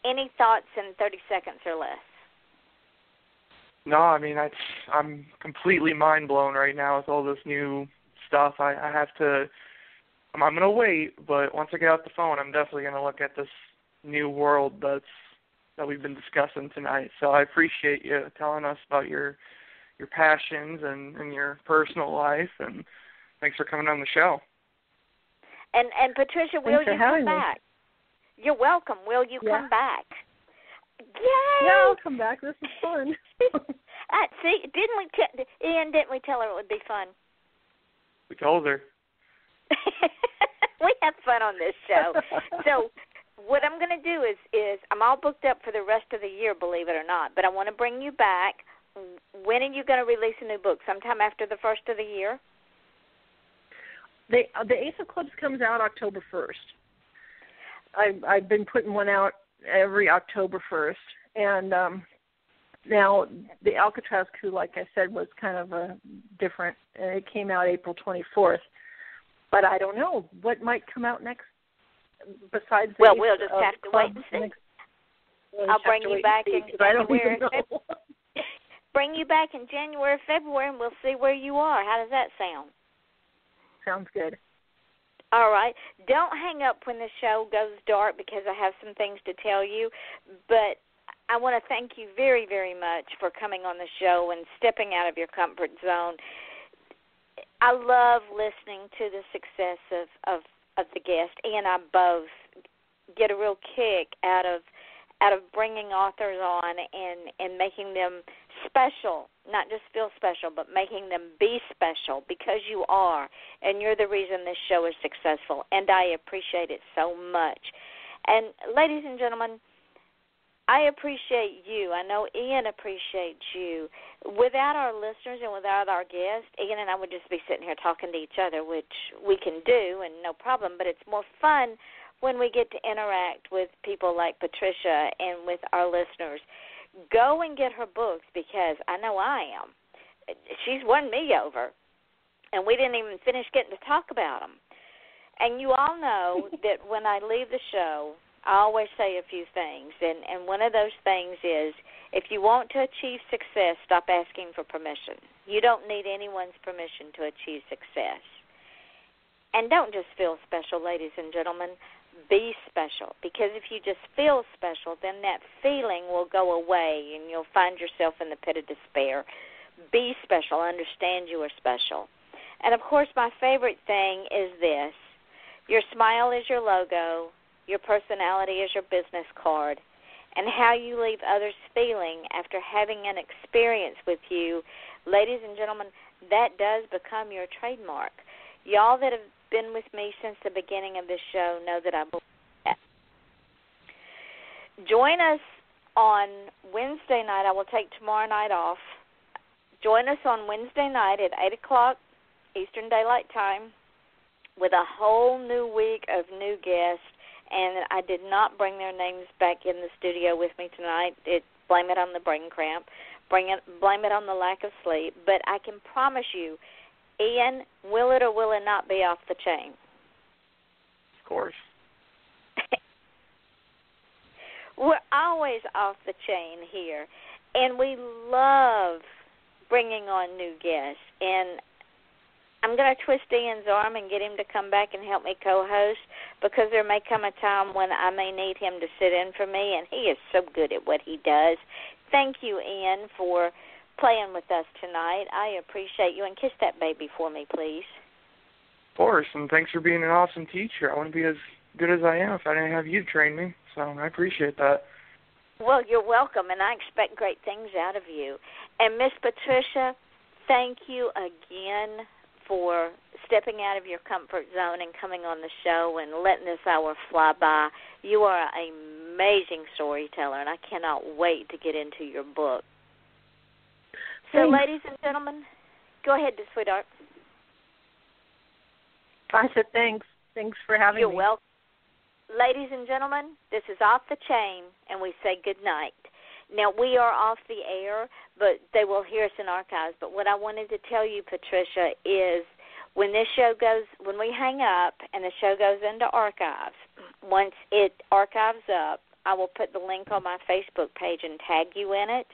any thoughts in 30 seconds or less? No, I mean, I'm completely mind blown right now with all this new stuff. I have to. I'm going to wait, but once I get off the phone, I'm definitely going to look at this new world that we've been discussing tonight. So I appreciate you telling us about your passions and your personal life, and thanks for coming on the show. And Patricia, will you come back? You're welcome. Will you come back? Yay! Yeah, I'll come back. This is fun. See, Ian, didn't we tell her it would be fun? We told her. We have fun on this show. So what I'm going to do is I'm all booked up for the rest of the year, believe it or not, but I want to bring you back. When are you going to release a new book? Sometime after the first of the year? The Ace of Clubs comes out October 1st. I've been putting one out every October 1st. And now the Alcatraz coup, like I said, was kind of different. It came out April 24th. But I don't know what might come out next besides the we'll just have to wait and see. I'll bring you back in January. Bring you back in January, February, and we'll see where you are. How does that sound? Sounds good. All right. Don't hang up when the show goes dark because I have some things to tell you. But I want to thank you very, very much for coming on the show and stepping out of your comfort zone. I love listening to the success of the guest. Ian and I both get a real kick out of bringing authors on and making them special, not just feel special, but making them be special because you are, and you're the reason this show is successful, and I appreciate it so much. And ladies and gentlemen, I appreciate you. I know Ian appreciates you. Without our listeners and without our guests, Ian and I would just be sitting here talking to each other, which we can do and no problem, but it's more fun when we get to interact with people like Patricia and with our listeners. Go and get her books because I know I am. She's won me over, and we didn't even finish getting to talk about them. And you all know that when I leave the show, I always say a few things, and one of those things is if you want to achieve success, stop asking for permission. You don't need anyone's permission to achieve success. And don't just feel special, ladies and gentlemen. Be special, because if you just feel special, then that feeling will go away and you'll find yourself in the pit of despair. Be special. Understand you are special. And, of course, my favorite thing is this. Your smile is your logo. Your personality is your business card, and how you leave others feeling after having an experience with you, ladies and gentlemen, that does become your trademark. Y'all that have been with me since the beginning of this show know that I believe that. Join us on Wednesday night. I will take tomorrow night off. Join us on Wednesday night at 8 o'clock Eastern Daylight Time with a whole new week of new guests. And I did not bring their names back in the studio with me tonight. Blame it on the brain cramp. Blame it on the lack of sleep. But I can promise you, Ian, will it or will it not be off the chain? Of course. We're always off the chain here. And we love bringing on new guests. And I'm going to twist Ian's arm and get him to come back and help me co-host because there may come a time when I may need him to sit in for me, and he is so good at what he does. Thank you, Ian, for playing with us tonight. I appreciate you. And kiss that baby for me, please. Of course, and thanks for being an awesome teacher. I wouldn't be as good as I am if I didn't have you train me, so I appreciate that. Well, you're welcome, and I expect great things out of you. And Miss Patricia, thank you again for stepping out of your comfort zone and coming on the show and letting this hour fly by. You are a amazing storyteller, and I cannot wait to get into your book. So, Thanks. ladies and gentlemen, go ahead, sweetheart. I said thanks. Thanks for having me. You're welcome. Ladies and gentlemen, this is Off the Chain, and we say good night. Now, we are off the air, but they will hear us in archives. But what I wanted to tell you, Patricia, is when we hang up and the show goes into archives, once it archives up, I will put the link on my Facebook page and tag you in it.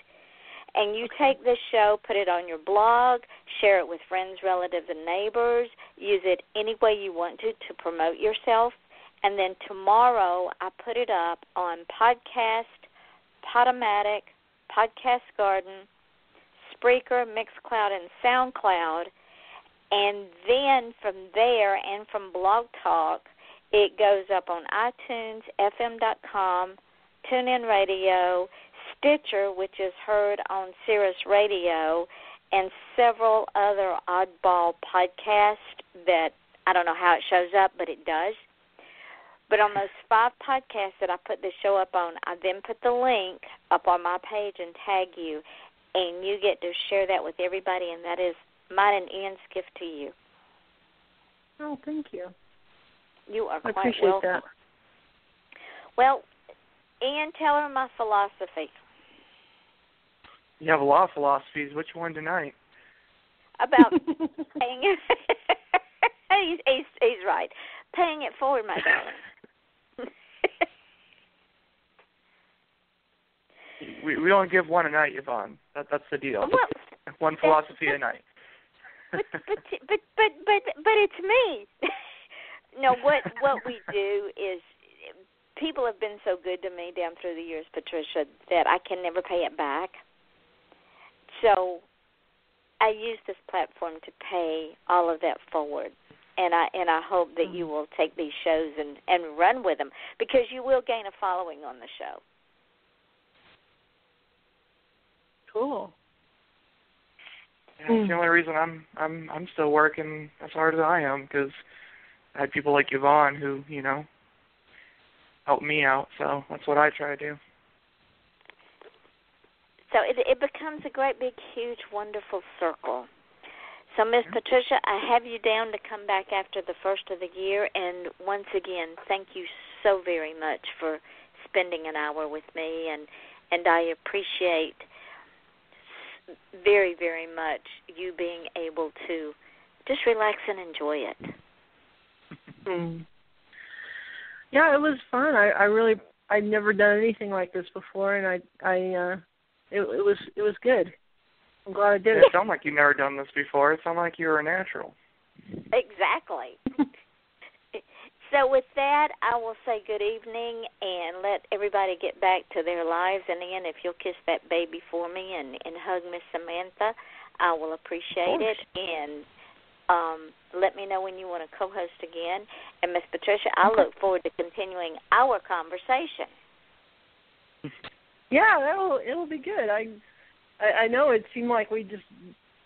And you take this show, put it on your blog, share it with friends, relatives, and neighbors. Use it any way you want to promote yourself. And then tomorrow I put it up on Podcast, Podomatic, Podcast Garden, Spreaker, Mixcloud, and SoundCloud. And then from there and from Blog Talk, it goes up on iTunes, FM.com, TuneIn Radio, Stitcher, which is heard on Sirius Radio, and several other oddball podcasts that I don't know how it shows up, but it does. But on those 5 podcasts that I put this show up on, I then put the link up on my page and tag you, and you get to share that with everybody, and that is mine and Ian's gift to you. Oh, thank you. You are I quite appreciate welcome. that. Well, Ian, tell her my philosophy. You have a lot of philosophies. Which one tonight? About paying it. He's right. Paying it forward, my darling. We only give one a night, Yvonne. That's the deal. Well, one philosophy a night. but it's me. No, what we do is people have been so good to me down through the years, Patricia, that I can never pay it back. So I use this platform to pay all of that forward. And I hope that you will take these shows and run with them, because you will gain a following on the show. Cool. Yeah, that's the only reason I'm still working as hard as I am, because I had people like Yvonne who, helped me out. So that's what I try to do. So it becomes a great, big, huge, wonderful circle. So, Miss Patricia, I have you down to come back after the first of the year. And once again, thank you so very much for spending an hour with me. And I appreciate very, very much you being able to just relax and enjoy it. Yeah, it was fun. I'd never done anything like this before, and it was good. I'm glad I did it. It sounded like you've never done this before. It sounded like you were a natural. Exactly. So with that, I will say good evening and let everybody get back to their lives. And Ian, if you'll kiss that baby for me and hug Miss Samantha, I will appreciate it. And let me know when you want to co-host again. And Miss Patricia, I look forward to continuing our conversation. Yeah, it'll be good. I know it seemed like we just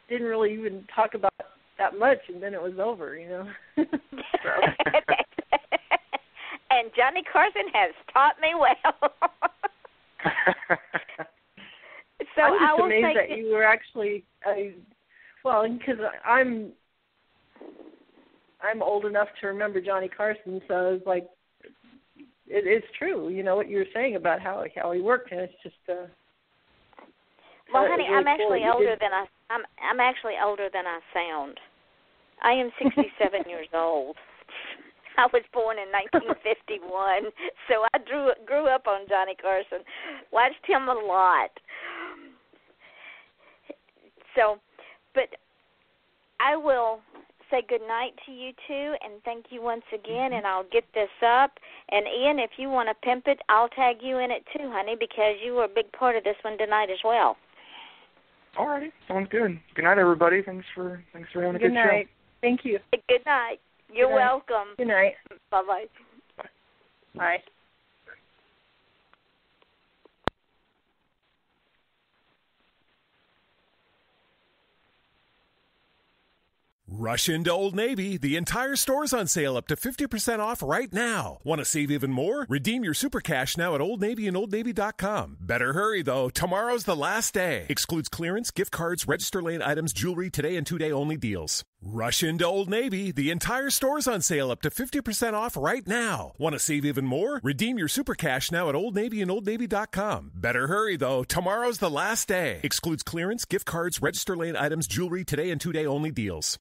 didn't really even talk about that much, and then it was over, And Johnny Carson has taught me well. So I was I will amazed say that you were actually, because I'm old enough to remember Johnny Carson, so I was like, it's true, what you were saying about how he worked, and it's just. Well, honey, really I'm actually cool. older than I'm actually older than I sound. I am 67 years old. I was born in 1951, so I grew up on Johnny Carson. Watched him a lot. So, but I will say good night to you two, and thank you once again, and I'll get this up. And Ian, if you want to pimp it, I'll tag you in it too, honey, because you were a big part of this one tonight as well. All right, sounds good. Good night, everybody. Thanks for having a good show. Good night. Thank you. Good night. You're welcome. Good night. Bye-bye. Bye. Rush into Old Navy. The entire store's on sale up to 50% off right now. Want to save even more? Redeem your super cash now at Old Navy and OldNavy.com. Better hurry, though. Tomorrow's the last day. Excludes clearance, gift cards, register lane items, jewelry, today and 2-day only deals. Rush into Old Navy. The entire store's on sale up to 50% off right now. Want to save even more? Redeem your super cash now at Old Navy and OldNavy.com. Better hurry, though. Tomorrow's the last day. Excludes clearance, gift cards, register lane items, jewelry, today and 2-day only deals.